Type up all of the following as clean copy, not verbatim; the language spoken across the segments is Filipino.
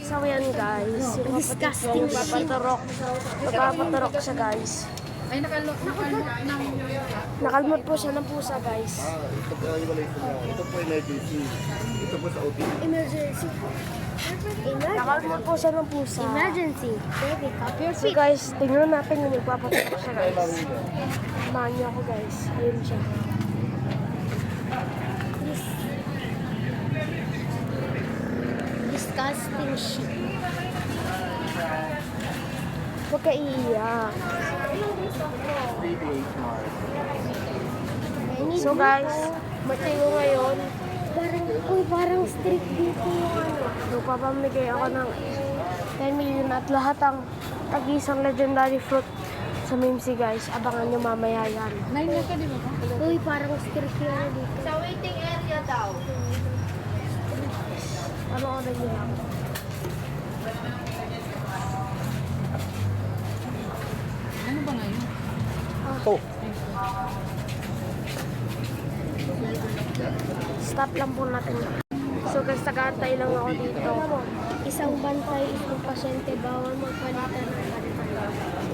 So yan guys, yung disgusting magpapaturok. Magpapaturok siya guys. Ay, Nakalmot po siya ng pusa guys. Ito po ay wala ito niya. Ito po emergency. Ito po sa OT. Emergency. Nakalmot po siya ng pusa. Emergency. Baby, cup your So feet. guys, tingnan natin yung magpapaturok siya guys. Samahan niyo ako guys. Ayun siya. Disgusting shit. Huwag ka iiyak. 3 mark. So guys, matay ko ngayon. Parang strict dito yung ano. Magpapamigay ako ng 10 million at lahat ang tag-isang legendary fruit sa Mimsy guys. Abangan nyo mamaya yan. 9 na ka, di ba? Uy, parang strict yung ano dito. Sa waiting area daw. Ano oras nyo lang? Ano ba ngayon? Oh. Stop lang po natin. So guys, nag-aantay lang ako dito. Isang bantay, isang pasyente, bawal magpalitan ng bantay.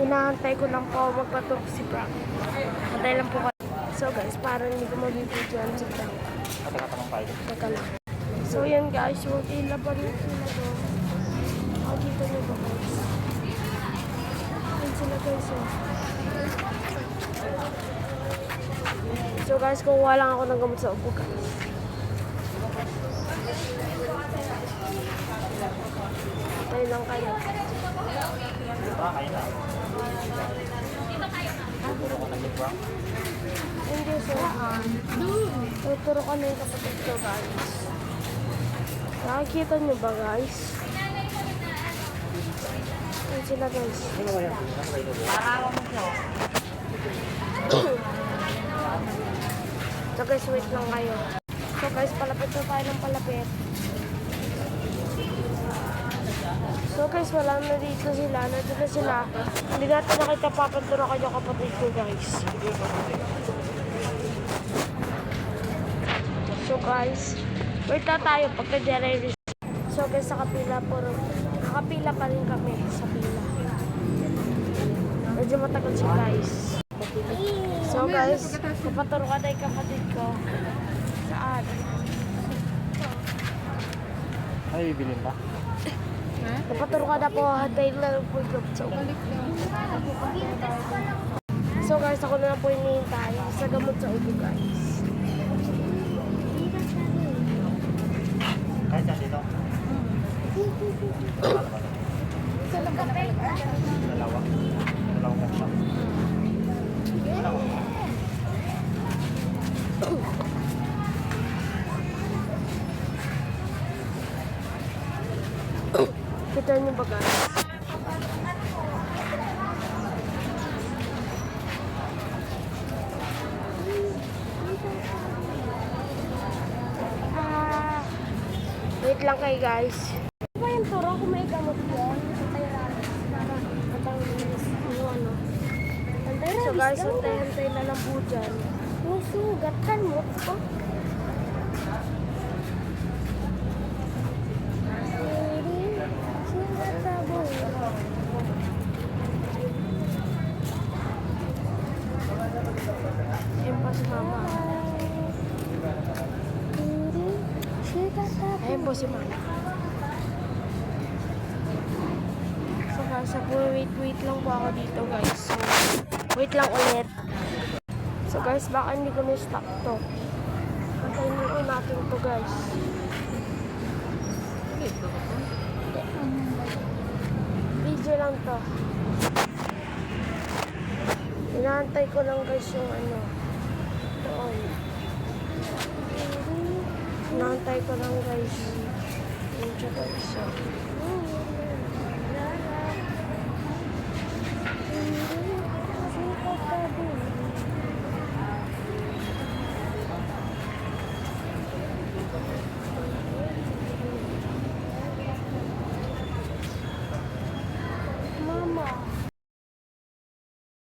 Inaantay ko lang po magpaturok si Brock. Antay lang po kayo. So guys, parang hindi ko mabibigyan si Brock. Teka lang. So yan guys, yung ilaban yung sila doon. Dito nyo ba guys? Yan sila guys. Oh. So guys, kukuha lang ako ng gamot sa upo guys. Tayo lang kayo. Hindi saan. Tuturo ka na yung kapatid ko guys. Nakikita nyo ba guys? Yan sila guys. So guys, wait lang kayo. So guys, palapit na tayo ng palapit. So guys, wala na dito sila. Nandito na sila. Hindi natin nakita papanturo kayo kapatid ko guys. So guys, wait na tayo pagka-generate. So guys, nakapila pa rin kami sa pila. Medyo matagal siya guys. So guys, kapaturo ka na yung kapatid ko. Saan? Ay, bilhin ba? Kapaturo ka na po. Hantay na lang po yung so guys, ako na lang po hinihintay sa gamot sa ubo guys. Kahit saan dito? Dalawa. Dalawang kanta. Kita niyo ba guys? Wait lang kayo guys. Ano ba yung turo kung may gamot yan? Antay rabbit. Para matangis yung ano. Antay So rabbit guys, daw. hantay-hantay na lang po dyan. Yung sugat kan mo. Oh. Sugat sa buhay. Ayun pa si mama. Sugat sa Ayun po si mama. So guys, wait lang po ako dito guys. So, wait lang ulit. So guys, baka hindi ko na-stop to. Antayin nyo natin to guys. Video lang to. Inaantay ko lang guys yung ano. Doon. Inaantay ko lang guys. Yung siya guys. So.